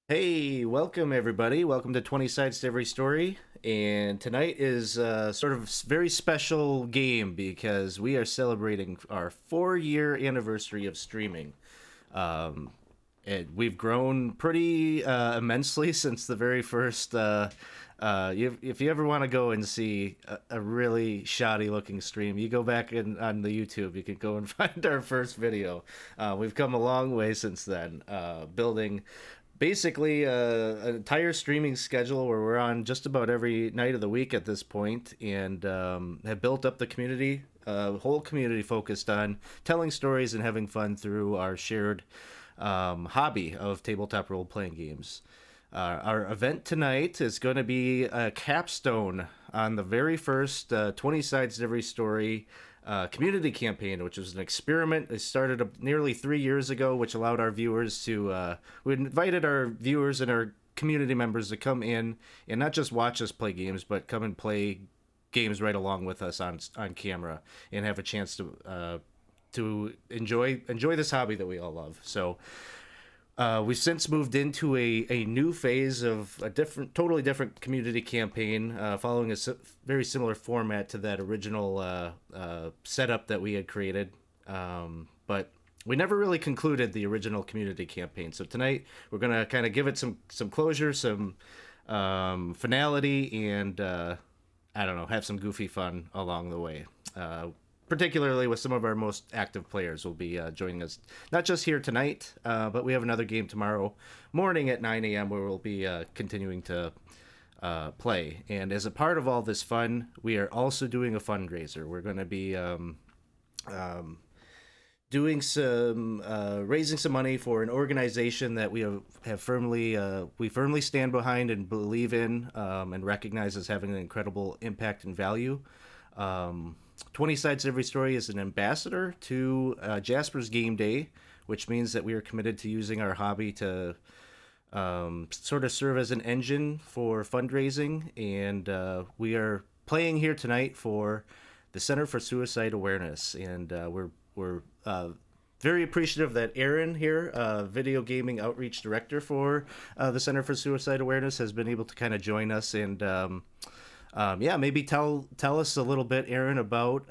Hey, welcome everybody. Welcome to 20 Sides to Every Story. And tonight is sort of a very special game because we are celebrating our 4-year anniversary of streaming. Um, and we've grown pretty immensely since the very first. If you ever want to go and see a really shoddy looking stream, you go back on the YouTube. You can go and find our first video. We've come a long way since then, building basically an entire streaming schedule where we're on just about every night of the week at this point, and have built up the community, whole community focused on telling stories and having fun through our shared hobby of tabletop role playing games. Our event tonight is going to be a capstone on the very first 20 Sides to Every Story community campaign, which was an experiment. It started nearly 3 years ago, which allowed our viewers to. We invited our viewers and our community members to come in and not just watch us play games, but come and play games right along with us on camera and have a chance to enjoy this hobby that we all love. So we've since moved into a new phase of a totally different community campaign, following very similar format to that original setup that we had created. But we never really concluded the original community campaign. So tonight we're gonna kind of give it some closure, some finality, and I don't know, have some goofy fun along the way. Particularly with some of our most active players will be joining us, not just here tonight, but we have another game tomorrow morning at 9 a.m. where we'll be continuing to play. And as a part of all this fun, we are also doing a fundraiser. We're going to be um, doing some raising some money for an organization that have firmly we firmly stand behind and believe in, and recognize as having an incredible impact and value. um, 20 Sides to Every Story is an ambassador to Jasper's Game Day, which means that we are committed to using our hobby to sort of serve as an engine for fundraising. And we are playing here tonight for the Center for Suicide Awareness. And we're very appreciative that Aaron here, video gaming outreach director for the Center for Suicide Awareness, has been able to kind of join us and yeah, maybe tell us a little bit, Aaron, about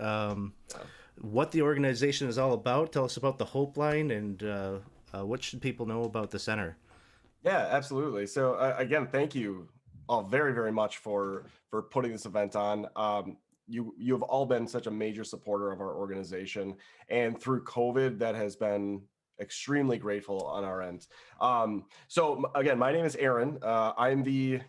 what the organization is all about. Tell us about the Hope Line and what should people know about the center. Yeah, absolutely. So again, thank you all very, very much for putting this event on. You have all been such a major supporter of our organization, and through COVID, that has been extremely grateful on our end. Again, my name is Aaron. I'm the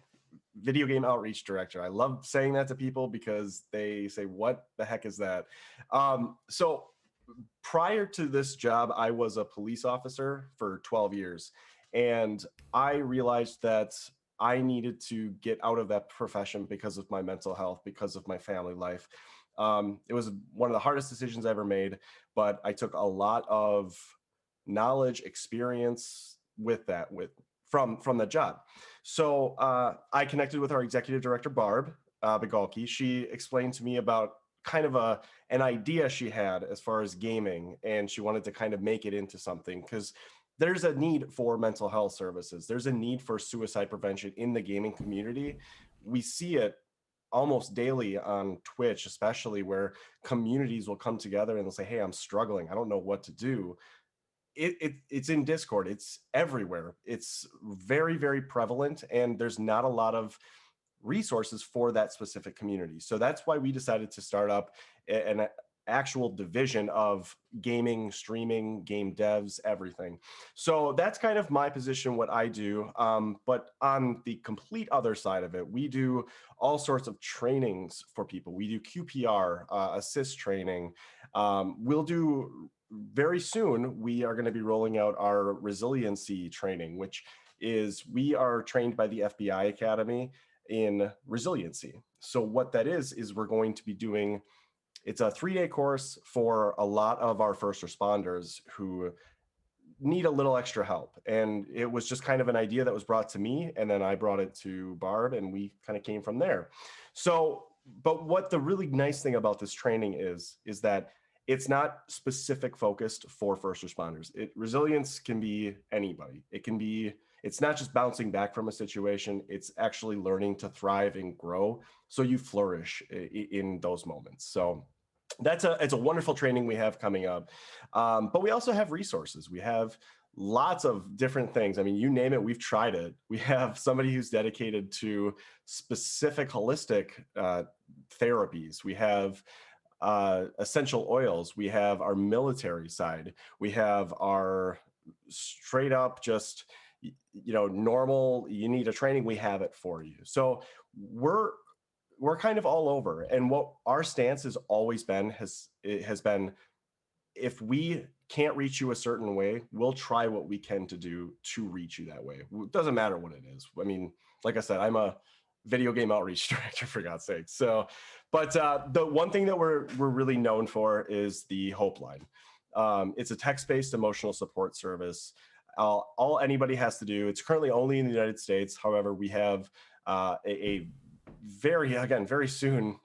video game outreach director. I love saying that to people because they say, "What the heck is that?" So prior to this job, I was a police officer for 12 years. And I realized that I needed to get out of that profession because of my mental health, because of my family life. It was one of the hardest decisions I ever made, but I took a lot of knowledge, experience with that, from the job. So I connected with our executive director, Barb Bigalki. She explained to me about kind of an idea she had as far as gaming, and she wanted to kind of make it into something because there's a need for mental health services. There's a need for suicide prevention in the gaming community. We see it almost daily on Twitch, especially where communities will come together and they'll say, "Hey, I'm struggling. I don't know what to do." It's in Discord. It's everywhere. It's very, very prevalent, and there's not a lot of resources for that specific community. So that's why we decided to start up an actual division of gaming, streaming, game devs, everything. So that's kind of my position, what I do. But on the complete other side of it, we do all sorts of trainings for people. We do QPR, assist training. We'll do very soon, we are going to be rolling out our resiliency training, which is we are trained by the FBI Academy in resiliency. So what that is we're going to be doing, it's a 3-day course for a lot of our first responders who need a little extra help. And it was just kind of an idea that was brought to me, and then I brought it to Barb, and we kind of came from there. So, but what the really nice thing about this training is that it's not specific focused for first responders. Resilience can be anybody. It's not just bouncing back from a situation, it's actually learning to thrive and grow so you flourish in those moments. So it's a wonderful training we have coming up. But we also have resources. We have lots of different things. I mean, you name it, we've tried it. We have somebody who's dedicated to specific holistic therapies. We have essential oils. We have our military side. We have our straight up just normal. You need a training. We have it for you. So we're we're kind of all over. And what our stance has always been has been, if we can't reach you a certain way, we'll try what we can to do to reach you that way. It doesn't matter what it is. I mean, like I said, I'm a video game outreach director, for God's sake. So, but the one thing that we're really known for is the Hope Line. It's a text-based emotional support service. All anybody has to do. It's currently only in the United States. However, we have a very soon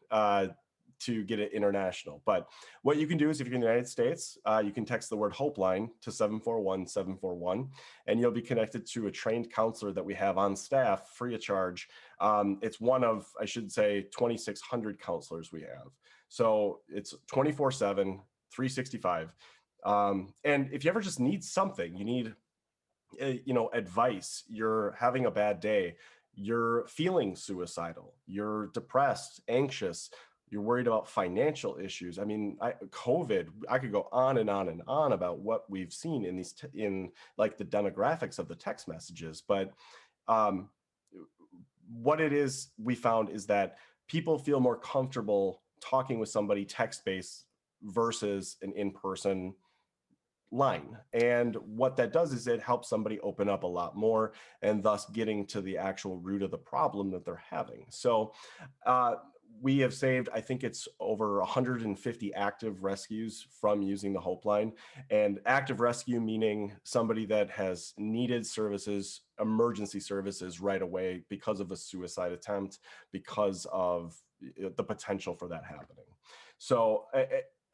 to get it international. But what you can do is, if you're in the United States, you can text the word Hope Line to 741-741, and you'll be connected to a trained counselor that we have on staff free of charge. It's one of, I should say, 2,600 counselors we have. So it's 24/7, 365. And if you ever just need something, you need advice, you're having a bad day, you're feeling suicidal, you're depressed, anxious, you're worried about financial issues. I mean, COVID, I could go on and on and on about what we've seen in in like the demographics of the text messages. But um, what it is we found is that people feel more comfortable talking with somebody text based versus an in-person line. And what that does is it helps somebody open up a lot more, and thus getting to the actual root of the problem that they're having. So uh, we have saved, I think it's over 150 active rescues from using the Hope Line. And active rescue meaning somebody that has needed services, emergency services right away because of a suicide attempt, because of the potential for that happening. So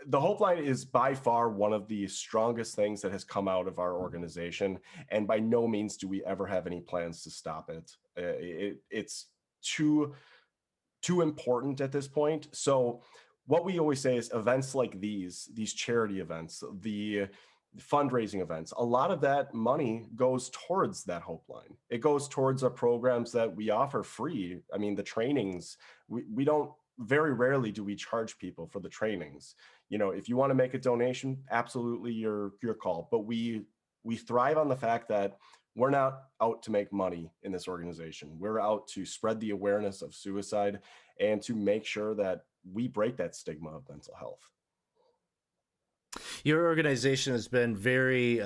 the Hope Line is by far one of the strongest things that has come out of our organization, and by no means do we ever have any plans to stop it. It's too important at this point. So what we always say is, events like these charity events, the fundraising events, a lot of that money goes towards that Hope Line. It goes towards our programs that we offer free. I mean, the trainings, we don't, very rarely do we charge people for the trainings. If you want to make a donation, absolutely your call. But we thrive on the fact that we're not out to make money in this organization. We're out to spread the awareness of suicide and to make sure that we break that stigma of mental health. Your organization has been very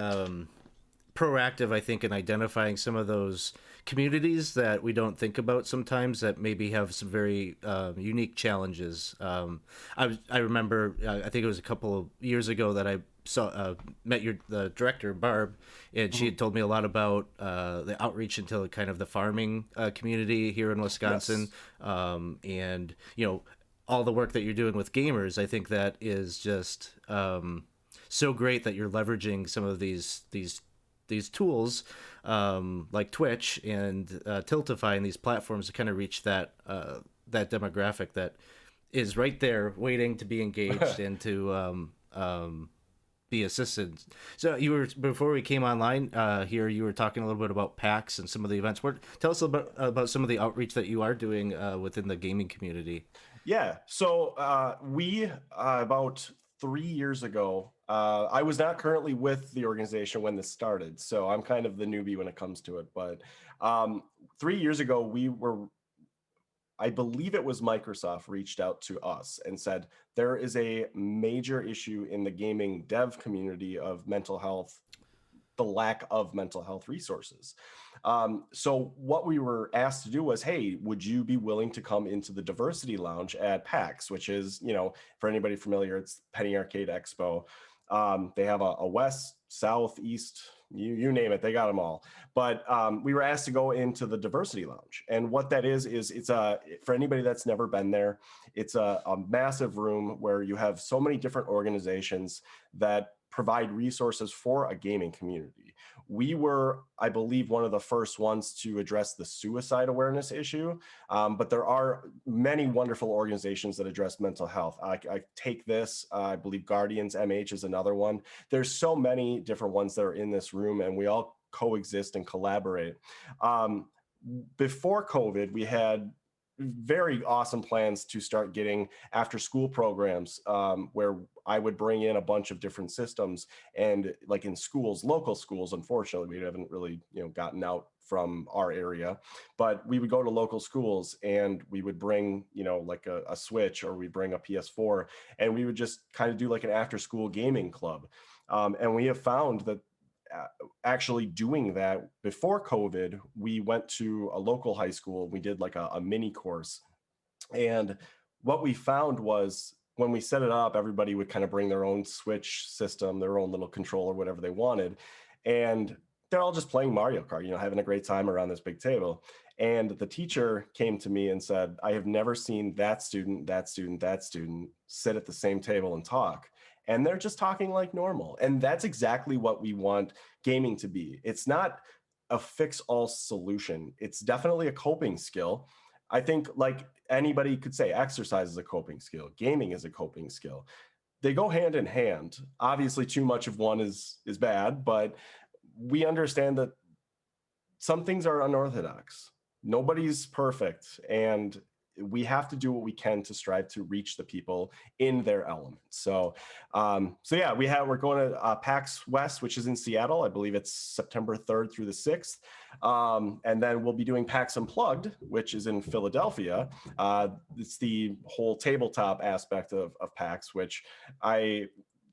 proactive, I think, in identifying some of those communities that we don't think about sometimes, that maybe have some very unique challenges. I remember, I think it was a couple of years ago that I met the director, Barb, and she had told me a lot about the outreach into kind of the farming community here in Wisconsin. Yes. And all the work that you're doing with gamers. I think that is just so great that you're leveraging some of these tools like Twitch and Tiltify and these platforms to kind of reach that demographic that is right there waiting to be engaged and to be assisted. So before we came online here, you were talking a little bit about PAX and some of the events. Tell us about some of the outreach that you are doing within the gaming community. Yeah. So we about 3 years ago, I was not currently with the organization when this started, so I'm kind of the newbie when it comes to it. But 3 years ago, I believe it was Microsoft reached out to us and said, there is a major issue in the gaming dev community of mental health, the lack of mental health resources. So what we were asked to do was, hey, would you be willing to come into the diversity lounge at PAX, which is, for anybody familiar, it's Penny Arcade Expo. They have a west, south, east, you name it, they got them all. But we were asked to go into the diversity lounge. And what that is it's for anybody that's never been there, it's a massive room where you have so many different organizations that provide resources for a gaming community. we were, I believe, one of the first ones to address the suicide awareness issue. But there are many wonderful organizations that address mental health. I take this, I believe Guardians MH is another one. There's so many different ones that are in this room, and we all coexist and collaborate. Um, Before COVID, we had very awesome plans to start getting after school programs, where I would bring in a bunch of different systems, and like in schools, local schools, unfortunately, we haven't really, gotten out from our area, but we would go to local schools and we would bring, like a Switch, or we bring a PS4, and we would just kind of do like an after school gaming club. And we have found that actually doing that before COVID, we went to a local high school. We did like a mini course. And what we found was when we set it up, everybody would kind of bring their own Switch system, their own little controller, whatever they wanted. And they're all just playing Mario Kart, having a great time around this big table. And the teacher came to me and said, I have never seen that student, that student, that student sit at the same table and talk. And they're just talking like normal. And that's exactly what we want gaming to be. It's not a fix all solution, it's definitely a coping skill. I think, like anybody could say, exercise is a coping skill, gaming is a coping skill. They go hand in hand. Obviously, too much of one is bad, but we understand that some things are unorthodox. Nobody's perfect, and we have to do what we can to strive to reach the people in their element. So yeah, we're going to PAX West, which is in Seattle. I believe it's September 3rd through the 6th, and then we'll be doing PAX Unplugged, which is in Philadelphia. It's the whole tabletop aspect of PAX, which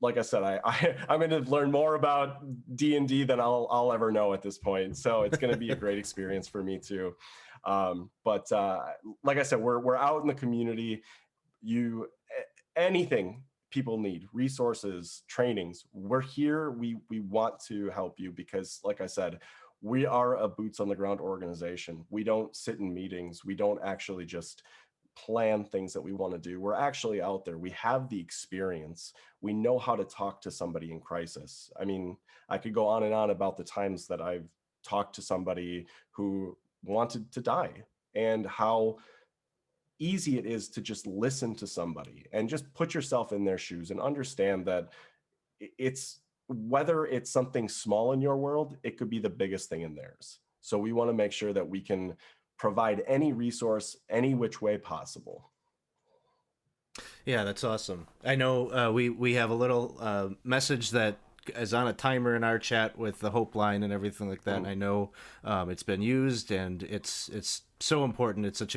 like I said, I'm going to learn more about D&D than I'll ever know at this point. So it's going to be a great experience for me too. But like I said, we're out in the community. Anything people need, resources, trainings, we're here. We want to help you because, like I said, we are a boots on the ground organization. We don't sit in meetings. We don't actually just plan things that we want to do. We're actually out there. We have the experience. We know how to talk to somebody in crisis. I mean, I could go on and on about the times that I've talked to somebody who wanted to die, and how easy it is to just listen to somebody and just put yourself in their shoes and understand that it's, whether it's something small in your world, it could be the biggest thing in theirs. So we want to make sure that we can provide any resource any which way possible. Yeah, that's awesome. I know we have a little message that is on a timer in our chat with the Hope line and everything like that. And I know it's been used, and it's so important. It's such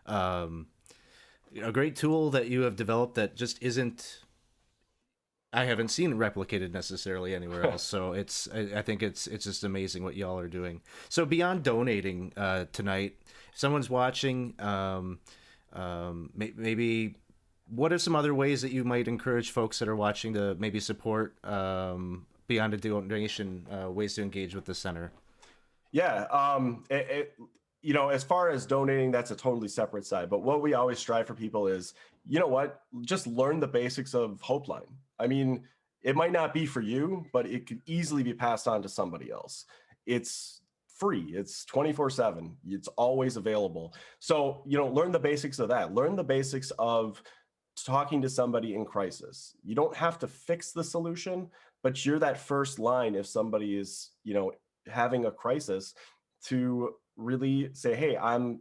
um, a great tool that you have developed that just isn't. I haven't seen it replicated necessarily anywhere else. So I think it's just amazing what y'all are doing. So beyond donating tonight, if someone's watching, maybe what are some other ways that you might encourage folks that are watching to maybe support beyond a donation, ways to engage with the center? Yeah, as far as donating, that's a totally separate side. But what we always strive for people is, what, just learn the basics of Hopeline. I mean, it might not be for you, but it could easily be passed on to somebody else. It's free. It's 24/7. It's always available. So, learn the basics of that. Learn the basics of talking to somebody in crisis. You don't have to fix the solution, but you're that first line if somebody is, having a crisis, to really say, hey, I'm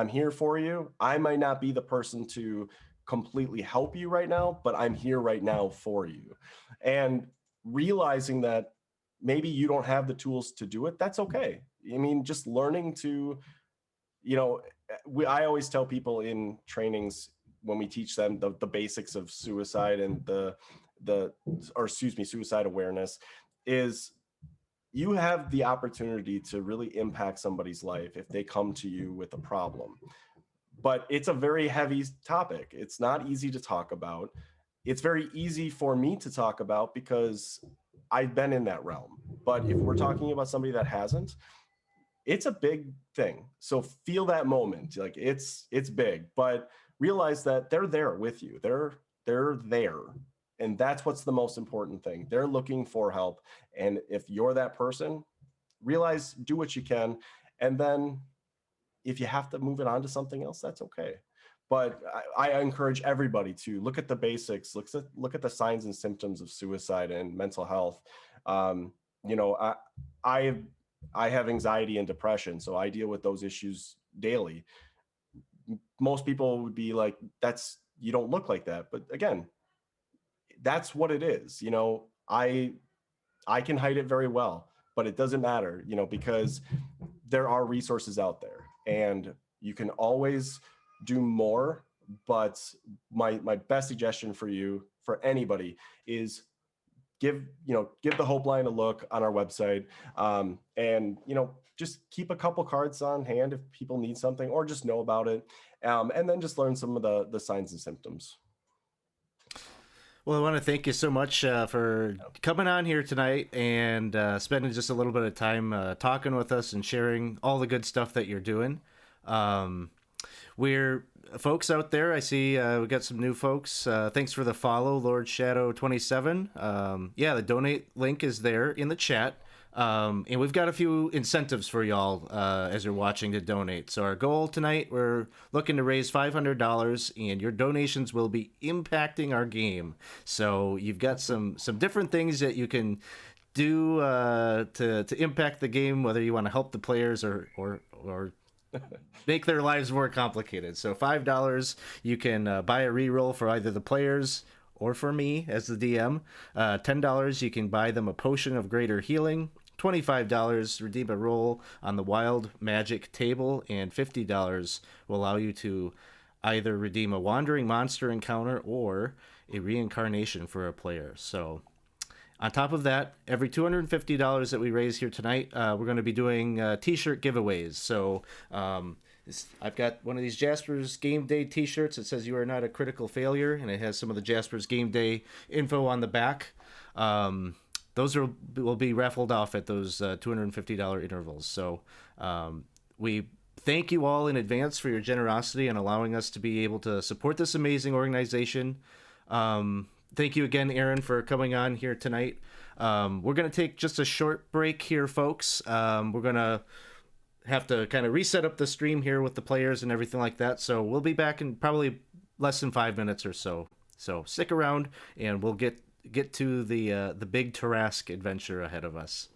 here for you. I might not be the person to completely help you right now, but I'm here right now for you. And realizing that maybe you don't have the tools to do it, that's okay. I mean, just learning to, you know, I always tell people in trainings when we teach them the basics of suicide and suicide awareness, is you have the opportunity to really impact somebody's life if they come to you with a problem. But it's a very heavy topic. It's not easy to talk about. It's very easy for me to talk about because I've been in that realm. But if we're talking about somebody that hasn't, it's a big thing. So feel that moment. Like it's big, but realize that they're there with you. They're there. And that's what's the most important thing. They're looking for help. And if you're that person, realize, do what you can. And then if you have to move it on to something else, that's okay. But I encourage everybody to look at the basics, look at the signs and symptoms of suicide and mental health. Um, you know, I I have anxiety and depression, so I deal with those issues daily. Most people would be like, "That's you don't look like that," but again, that's what it is. You know, I can hide it very well, but it doesn't matter, you know, because there are resources out there and you can always do more. But my best suggestion for you, for anybody, is give the Hope Line a look on our website, and just keep a couple cards on hand if people need something, or just know about it, and then just learn some of the signs and symptoms. Well, I want to thank you so much for coming on here tonight and spending just a little bit of time talking with us and sharing all the good stuff that you're doing. Um, we're folks out there. I see we got some new folks. Thanks for the follow, Lord Shadow 27. Yeah, the donate link is there in the chat. And we've got a few incentives for y'all as you're watching to donate. So our goal tonight, we're looking to raise $500, and your donations will be impacting our game. So you've got some different things that you can do to impact the game, whether you want to help the players or make their lives more complicated. So $5, you can buy a reroll for either the players or for me as the DM. $10, you can buy them a potion of greater healing. $25, redeem a roll on the wild magic table, and $50 will allow you to either redeem a wandering monster encounter or a reincarnation for a player. So on top of that, every $250 that we raise here tonight, we're going to be doing t-shirt giveaways. So I've got one of these Jasper's Game Day t-shirts. It says "You are not a critical failure," and it has some of the Jasper's Game Day info on the back. Those will be raffled off at those $250 intervals. So we thank you all in advance for your generosity and allowing us to be able to support this amazing organization. Thank you again, Aaron, for coming on here tonight. We're going to take just a short break here, folks. We're going to have to kind of reset up the stream here with the players and everything like that. So we'll be back in probably less than 5 minutes or so. So stick around, and we'll get to the big Tarask adventure ahead of us.